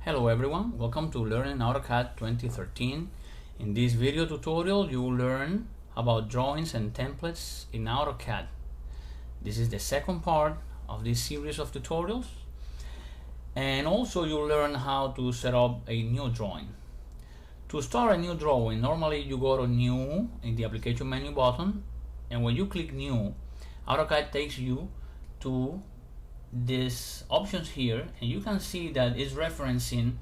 Hello everyone, welcome to Learning AutoCAD 2013. In this video tutorial you will learn about drawings and templates in AutoCAD. This is the second part of this series of tutorials, and also you'll learn how to set up a new drawing. To start a new drawing, normally you go to New in the application menu button, and when you click New, AutoCAD takes you to these options here, and you can see that it's referencing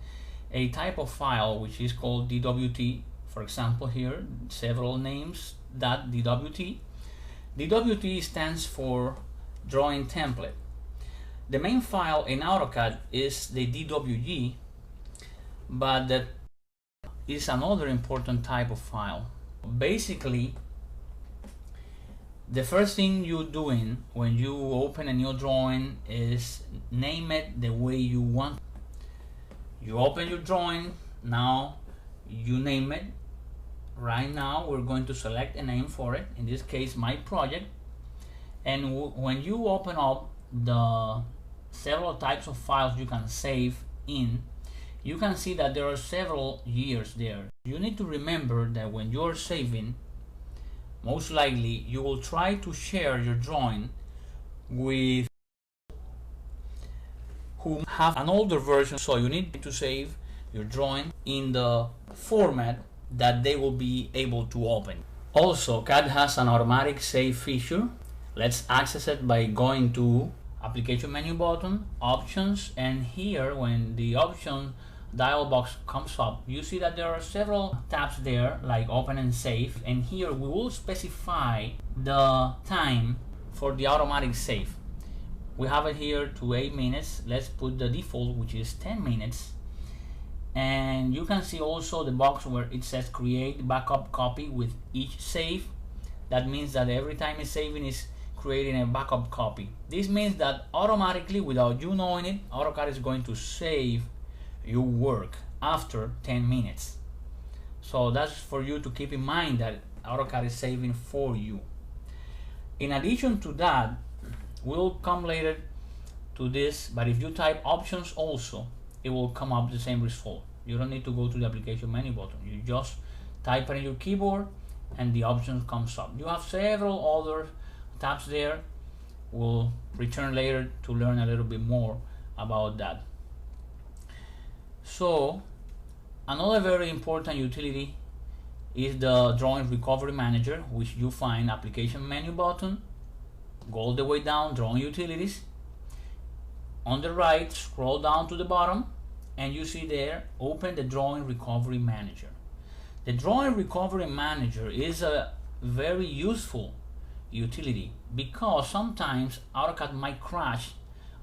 a type of file which is called DWT. For example, here several names .dwt. DWT stands for drawing template. The main file in AutoCAD is the DWG, but that is another important type of file. Basically, the first thing you're doing when you open a new drawing is name it the way you want. You open your drawing, now you name it. Right now we're going to select a name for it, in this case my project, and when you open up the several types of files you can save in, you can see that there are several years there. You need to remember that when you're saving, most likely you will try to share your drawing with who have an older version, so you need to save your drawing in the format that they will be able to open. Also, CAD has an automatic save feature. Let's access it by going to application menu button, options, and here when the option dialog box comes up, you see that there are several tabs there like open and save, and here we will specify the time for the automatic save. We have it here to 8 minutes. Let's put the default, which is 10 minutes, and you can see also the box where it says create backup copy with each save. That means that every time it's saving is creating a backup copy. This means that automatically, without you knowing it, AutoCAD is going to save your work after 10 minutes. So that's for you to keep in mind that AutoCAD is saving for you. In addition to that, we'll come later to this, but if you type options also, it will come up the same result. You don't need to go to the application menu button. You just type it in your keyboard and the option comes up. You have several other tabs there. We'll return later to learn a little bit more about that. So another very important utility is the drawing recovery manager, which you find application menu button, go all the way down, drawing utilities. On the right, scroll down to the bottom, and you see there, open the drawing recovery manager. The drawing recovery manager is a very useful utility because sometimes AutoCAD might crash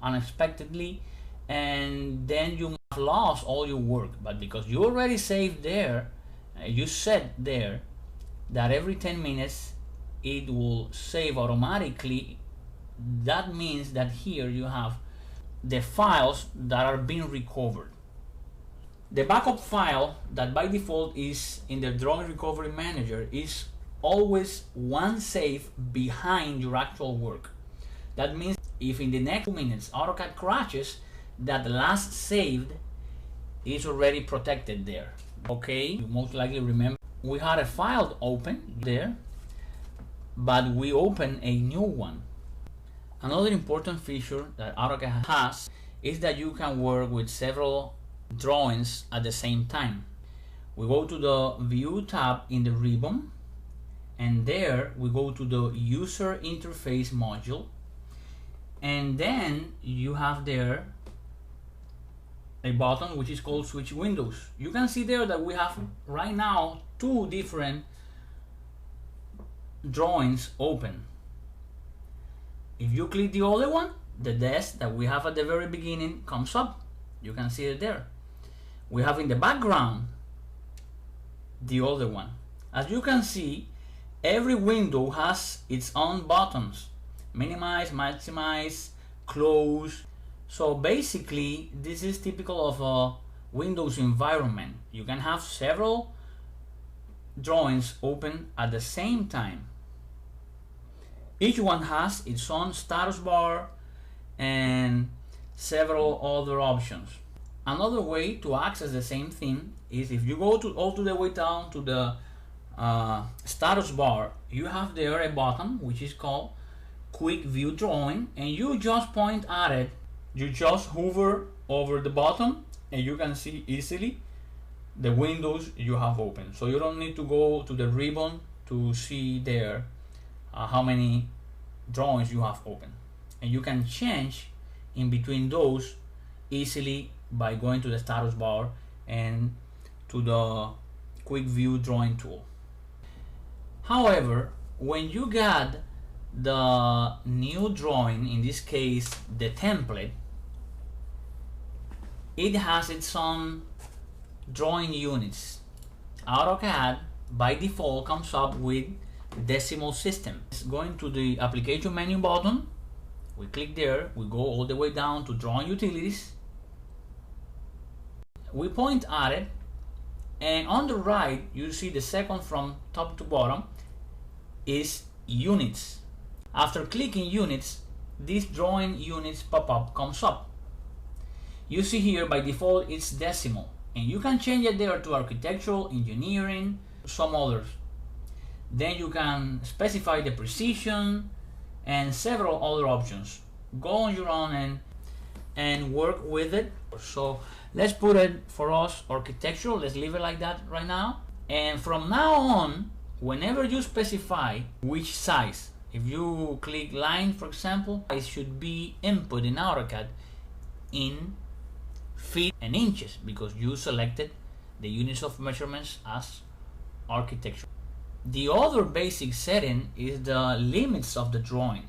unexpectedly, and then you have lost all your work. But because you already saved there, you set there that every 10 minutes it will save automatically. That means that here you have the files that are being recovered. The backup file that by default is in the drawing recovery manager is always one save behind your actual work. That means if in the next 2 minutes AutoCAD crashes, that last saved is already protected there. Okay, you most likely remember we had a file open there, but we open a new one. Another important feature that AutoCAD has is that you can work with several drawings at the same time. We go to the View tab in the ribbon, and there we go to the User Interface module, and then you have there a button which is called Switch Windows. You can see there that we have right now two different drawings open. If you click the other one, the desk that we have at the very beginning comes up. You can see it there. We have in the background the other one. As you can see, every window has its own buttons: minimize, maximize, close. So basically, this is typical of a Windows environment. You can have several drawings open at the same time. Each one has its own status bar and several other options. Another way to access the same thing is if you go all the way down to the status bar, you have there a button which is called Quick View Drawing, and you just point at it. You just hover over the button and you can see easily the windows you have open. So you don't need to go to the ribbon to see there how many drawings you have open. And you can change in between those easily by going to the status bar and to the quick view drawing tool. However, when you got the new drawing, in this case the template, it has its own drawing units. AutoCAD by default comes up with decimal system. Going to the application menu button, we click there, we go all the way down to drawing utilities, we point at it, and on the right you see the second from top to bottom is units. After clicking units, this drawing units pop-up comes up. You see here by default it's decimal, and you can change it there to architectural, engineering, some others. Then you can specify the precision and several other options. Go on your own and work with it. So let's put it for us architectural. Let's leave it like that right now. And from now on, whenever you specify which size, if you click line, for example, it should be input in AutoCAD in feet and inches because you selected the units of measurements as architecture. The other basic setting is the limits of the drawing.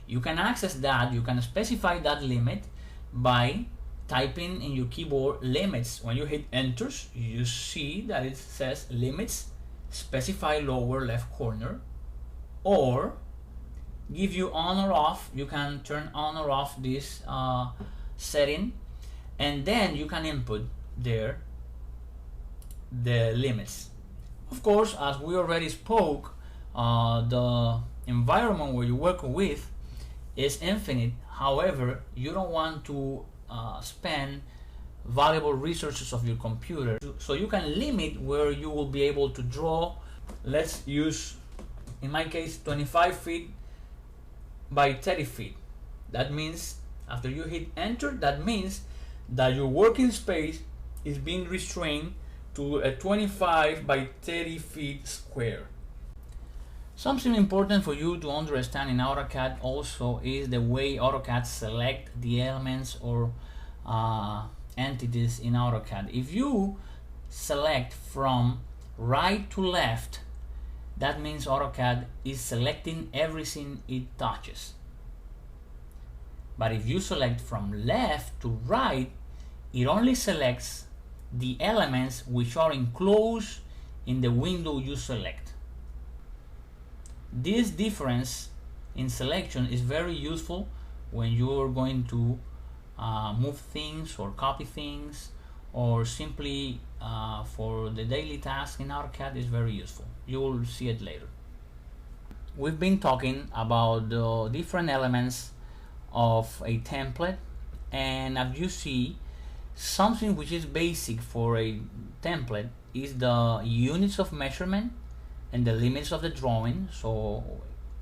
You can access that, you can specify that limit by typing in your keyboard limits. When you hit enter, you see that it says limits, specify lower left corner, or give you on or off. You can turn on or off this setting, and then you can input there the limits. Of course, as we already spoke, the environment where you work with is infinite. However, you don't want to spend valuable resources of your computer, so you can limit where you will be able to draw. Let's use, in my case, 25 feet by 30 feet. That means after you hit enter, that means that your working space is being restrained to a 25 by 30 feet square. Something important for you to understand in AutoCAD also is the way AutoCAD select the elements or entities in AutoCAD. If you select from right to left, that means AutoCAD is selecting everything it touches. But if you select from left to right, it only selects the elements which are enclosed in the window you select. This difference in selection is very useful when you're going to move things or copy things, or simply for the daily task in AutoCAD is very useful. You will see it later. We've been talking about the different elements of a template, and as you see, something which is basic for a template is the units of measurement and the limits of the drawing. So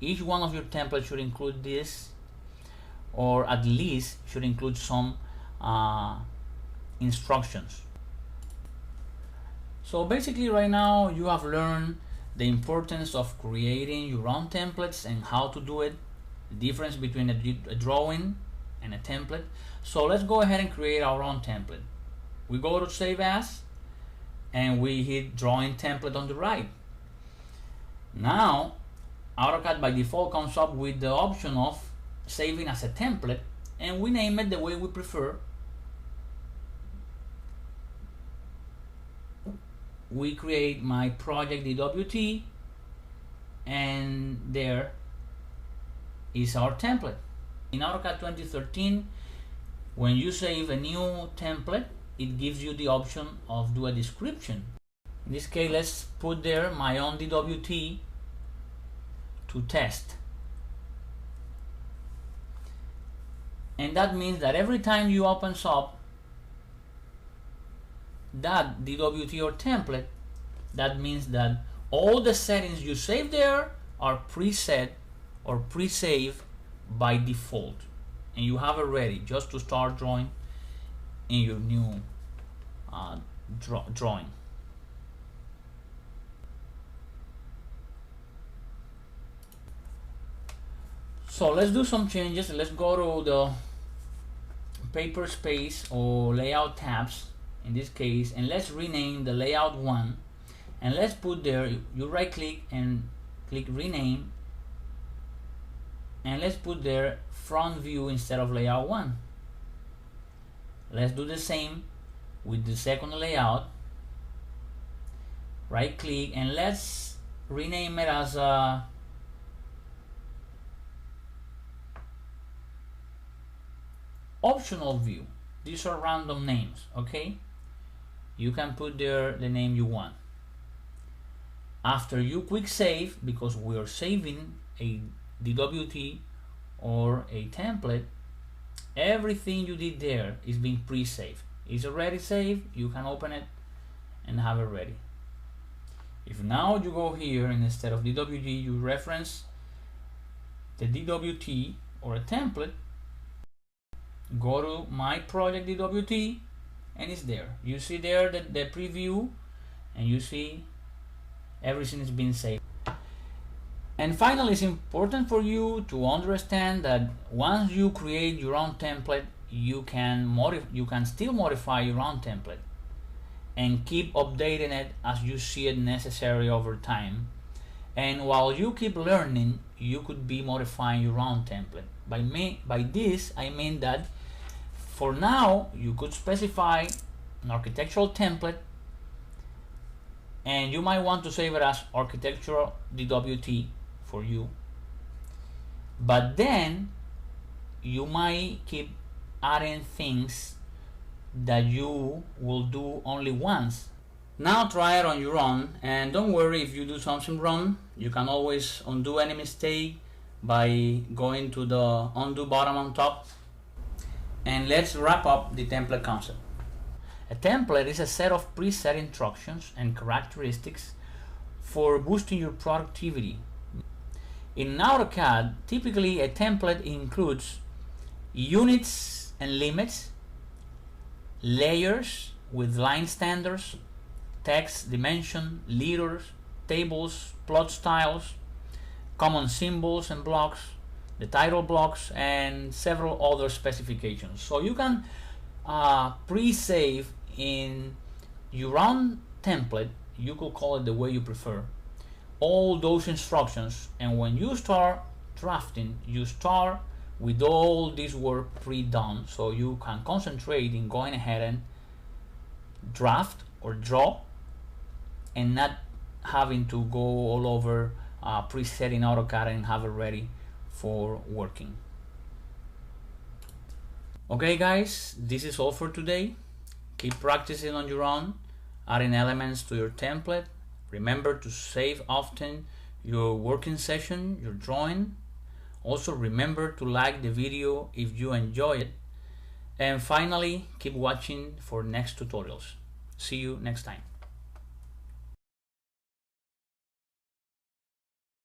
each one of your templates should include this, or at least should include some instructions. So basically right now you have learned the importance of creating your own templates and how to do it, the difference between a drawing and a template. So let's go ahead and create our own template. We go to Save As and we hit Drawing Template on the right. Now AutoCAD by default comes up with the option of saving as a template, and we name it the way we prefer. We create my project DWT, and there is our template. In AutoCAD 2013, when you save a new template, it gives you the option of do a description. In this case, let's put there my own DWT to test. And that means that every time you open up that DWT or template, that means that all the settings you save there are preset or pre-saved by default, and you have it ready just to start drawing in your new drawing. So let's do some changes. Let's go to the paper space or layout tabs in this case, and let's rename the layout 1, and let's put there, you right click and click rename, and let's put there front view instead of layout 1. Let's do the same with the second layout. Right click and let's rename it as a optional view. These are random names, okay? You can put there the name you want. After you quick save, because we are saving a DWT or a template, everything you did there is being pre-saved. It's already saved, you can open it and have it ready. If now you go here and instead of DWT you reference the DWT or a template, go to my project DWT and it's there. You see there the preview and you see everything is being saved. And finally, it's important for you to understand that once you create your own template, you can still modify your own template and keep updating it as you see it necessary over time. And while you keep learning, you could be modifying your own template. By this, I mean that for now, you could specify an architectural template and you might want to save it as architectural DWT for you. But then you might keep adding things that you will do only once. Now try it on your own, and don't worry if you do something wrong. You can always undo any mistake by going to the undo button on top. And let's wrap up the template concept. A template is a set of preset instructions and characteristics for boosting your productivity. In Autocad, typically a template includes units and limits, layers with line standards, text, dimension, letters, tables, plot styles, common symbols and blocks, the title blocks, and several other specifications. So you can pre-save in your own template, you could call it the way you prefer, all those instructions, and when you start drafting, you start with all this work pre-done, so you can concentrate in going ahead and draft or draw and not having to go all over presetting AutoCAD and have it ready for working. Okay guys, this is all for today. Keep practicing on your own, adding elements to your template. Remember to save often your working session, your drawing. Also remember to like the video if you enjoy it. And finally, keep watching for next tutorials. See you next time.